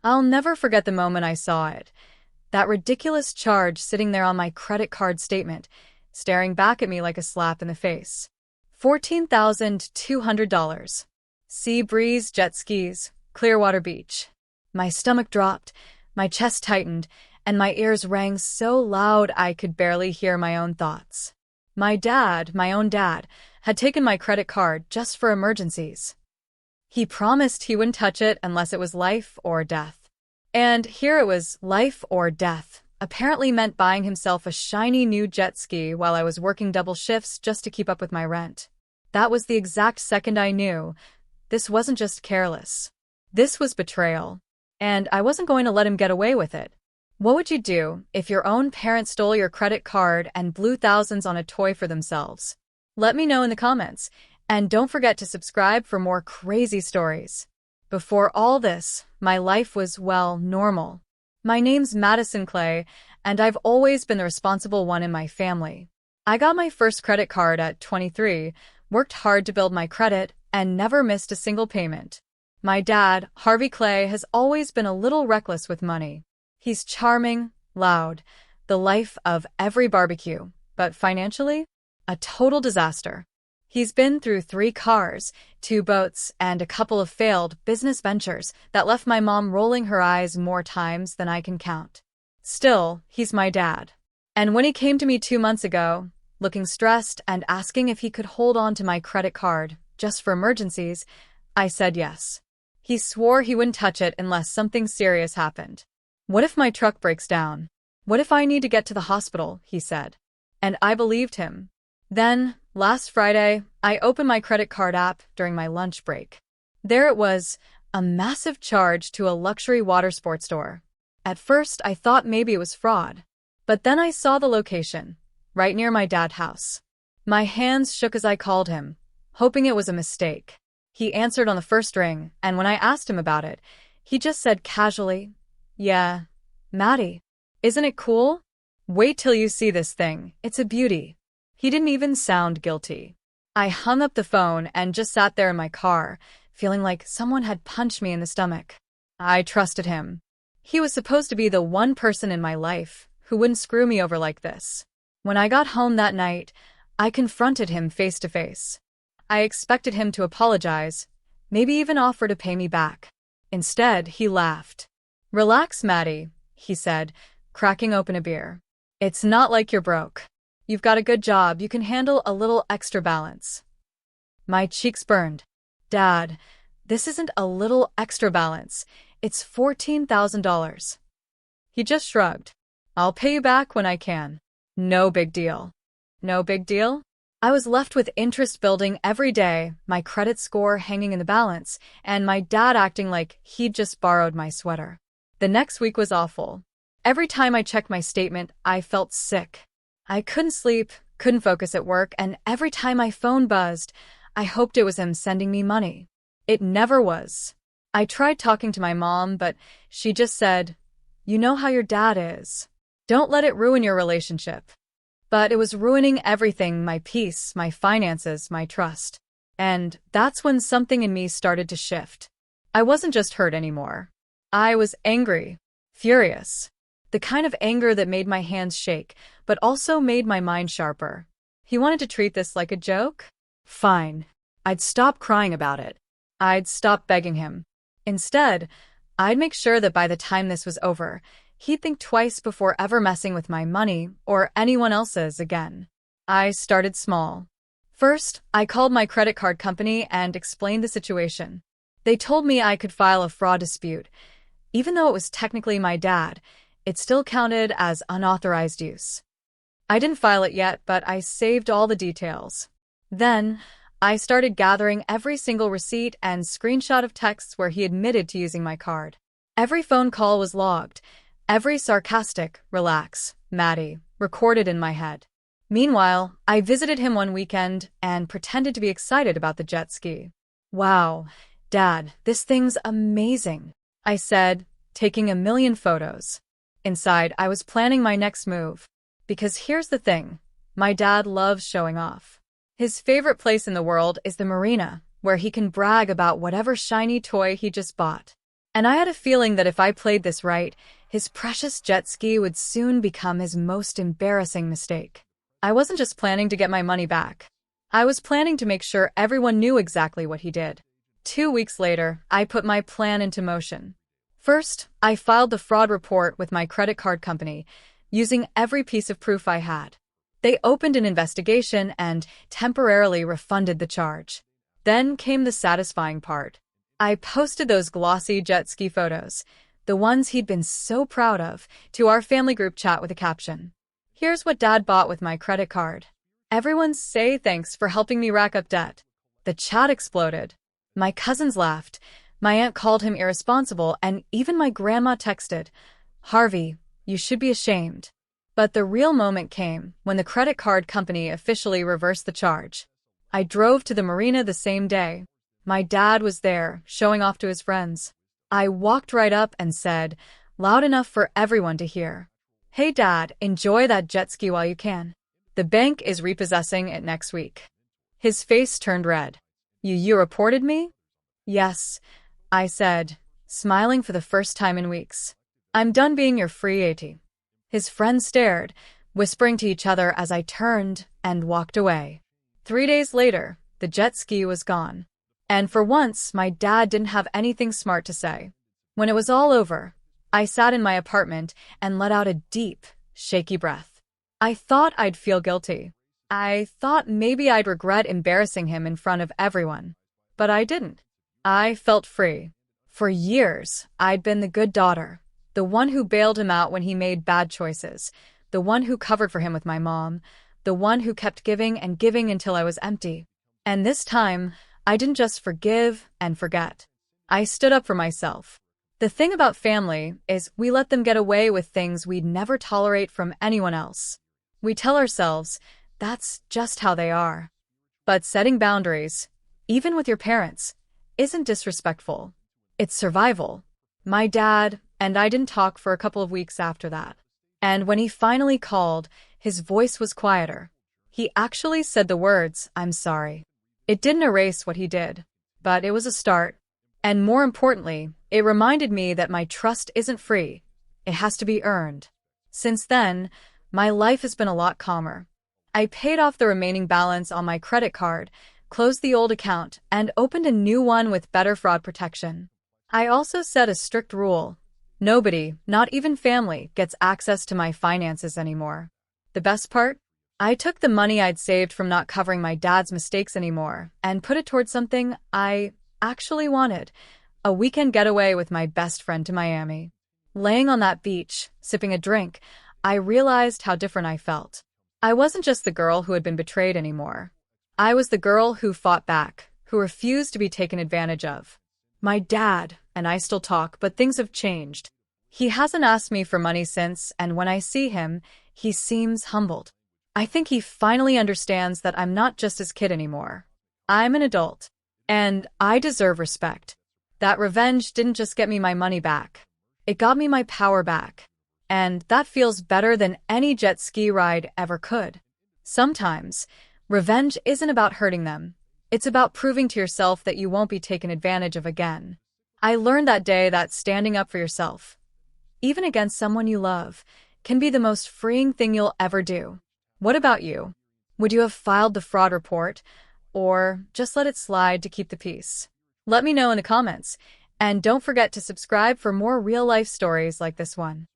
I'll never forget the moment I saw it. That ridiculous charge sitting there on my credit card statement, staring back at me like a slap in the face. $14,200. Sea breeze, jet skis, Clearwater Beach. My stomach dropped, my chest tightened, and my ears rang so loud I could barely hear my own thoughts. My own dad, had taken my credit card just for emergencies. He promised he wouldn't touch it unless it was life or death. And here it was, life or death, apparently meant buying himself a shiny new jet ski while I was working double shifts just to keep up with my rent. That was the exact second I knew this wasn't just careless. This was betrayal. And I wasn't going to let him get away with it. What would you do if your own parents stole your credit card and blew thousands on a toy for themselves? Let me know in the comments, and don't forget to subscribe for more crazy stories. Before all this, my life was, well, normal. My name's Madison Clay, and I've always been the responsible one in my family. I got my first credit card at 23, worked hard to build my credit, and never missed a single payment. My dad, Harvey Clay, has always been a little reckless with money. He's charming, loud, the life of every barbecue, but financially, a total disaster. He's been through 3 cars, 2 boats, and a couple of failed business ventures that left my mom rolling her eyes more times than I can count. Still, he's my dad. And when he came to me 2 months ago, looking stressed and asking if he could hold on to my credit card just for emergencies, I said yes. He swore he wouldn't touch it unless something serious happened. What if my truck breaks down? What if I need to get to the hospital? He said. And I believed him. Then, last Friday, I opened my credit card app during my lunch break. There it was, a massive charge to a luxury water sports store. At first, I thought maybe it was fraud. But then I saw the location, right near my dad's house. My hands shook as I called him, hoping it was a mistake. He answered on the first ring, and when I asked him about it, he just said casually, "Yeah, Maddie, isn't it cool? Wait till you see this thing, it's a beauty." He didn't even sound guilty. I hung up the phone and just sat there in my car, feeling like someone had punched me in the stomach. I trusted him. He was supposed to be the one person in my life who wouldn't screw me over like this. When I got home that night, I confronted him face to face. I expected him to apologize, maybe even offer to pay me back. Instead, he laughed. "Relax, Maddie," he said, cracking open a beer. "It's not like you're broke. You've got a good job, you can handle a little extra balance." My cheeks burned. "Dad, this isn't a little extra balance. It's $14,000. He just shrugged. "I'll pay you back when I can. No big deal." No big deal? I was left with interest building every day, my credit score hanging in the balance, and my dad acting like he'd just borrowed my sweater. The next week was awful. Every time I checked my statement, I felt sick. I couldn't sleep, couldn't focus at work, and every time my phone buzzed, I hoped it was him sending me money. It never was. I tried talking to my mom, but she just said, "You know how your dad is. Don't let it ruin your relationship." But it was ruining everything, my peace, my finances, my trust. And that's when something in me started to shift. I wasn't just hurt anymore. I was angry, furious. The kind of anger that made my hands shake, but also made my mind sharper. He wanted to treat this like a joke? Fine. I'd stop crying about it. I'd stop begging him. Instead, I'd make sure that by the time this was over, he'd think twice before ever messing with my money or anyone else's again. I started small. First, I called my credit card company and explained the situation. They told me I could file a fraud dispute. Even though it was technically my dad, it still counted as unauthorized use. I didn't file it yet, but I saved all the details. Then, I started gathering every single receipt and screenshot of texts where he admitted to using my card. Every phone call was logged. Every sarcastic, "Relax, Maddie," recorded in my head. Meanwhile, I visited him one weekend and pretended to be excited about the jet ski. "Wow, Dad, this thing's amazing," I said, taking a million photos. Inside, I was planning my next move. Because here's the thing, my dad loves showing off. His favorite place in the world is the marina, where he can brag about whatever shiny toy he just bought. And I had a feeling that if I played this right, his precious jet ski would soon become his most embarrassing mistake. I wasn't just planning to get my money back. I was planning to make sure everyone knew exactly what he did. 2 weeks later, I put my plan into motion. First, I filed the fraud report with my credit card company, using every piece of proof I had. They opened an investigation and temporarily refunded the charge. Then came the satisfying part. I posted those glossy jet ski photos, the ones he'd been so proud of, to our family group chat with a caption. "Here's what Dad bought with my credit card. Everyone say thanks for helping me rack up debt." The chat exploded. My cousins laughed, my aunt called him irresponsible, and even my grandma texted, "Harvey, you should be ashamed." But the real moment came when the credit card company officially reversed the charge. I drove to the marina the same day. My dad was there, showing off to his friends. I walked right up and said, loud enough for everyone to hear, "Hey Dad, enjoy that jet ski while you can. The bank is repossessing it next week." His face turned red. You reported me?" "Yes," I said, smiling for the first time in weeks. "I'm done being your free AT." His friends stared, whispering to each other as I turned and walked away. 3 days later, the jet ski was gone. And for once, my dad didn't have anything smart to say. When it was all over, I sat in my apartment and let out a deep, shaky breath. I thought I'd feel guilty. I thought maybe I'd regret embarrassing him in front of everyone. But I didn't. I felt free. For years, I'd been the good daughter, the one who bailed him out when he made bad choices, the one who covered for him with my mom, the one who kept giving and giving until I was empty. And this time, I didn't just forgive and forget. I stood up for myself. The thing about family is we let them get away with things we'd never tolerate from anyone else. We tell ourselves, that's just how they are. But setting boundaries, even with your parents, isn't disrespectful. It's survival. My dad and I didn't talk for a couple of weeks after that. And when he finally called, his voice was quieter. He actually said the words, "I'm sorry." It didn't erase what he did, but it was a start. And more importantly, it reminded me that my trust isn't free. It has to be earned. Since then, my life has been a lot calmer. I paid off the remaining balance on my credit card, closed the old account, and opened a new one with better fraud protection. I also set a strict rule. Nobody, not even family, gets access to my finances anymore. The best part? I took the money I'd saved from not covering my dad's mistakes anymore and put it towards something I actually wanted, a weekend getaway with my best friend to Miami. Laying on that beach, sipping a drink, I realized how different I felt. I wasn't just the girl who had been betrayed anymore. I was the girl who fought back, who refused to be taken advantage of. My dad and I still talk, but things have changed. He hasn't asked me for money since, and when I see him, he seems humbled. I think he finally understands that I'm not just his kid anymore. I'm an adult, and I deserve respect. That revenge didn't just get me my money back. It got me my power back. And that feels better than any jet ski ride ever could. Sometimes, revenge isn't about hurting them. It's about proving to yourself that you won't be taken advantage of again. I learned that day that standing up for yourself, even against someone you love, can be the most freeing thing you'll ever do. What about you? Would you have filed the fraud report, or just let it slide to keep the peace? Let me know in the comments, and don't forget to subscribe for more real-life stories like this one.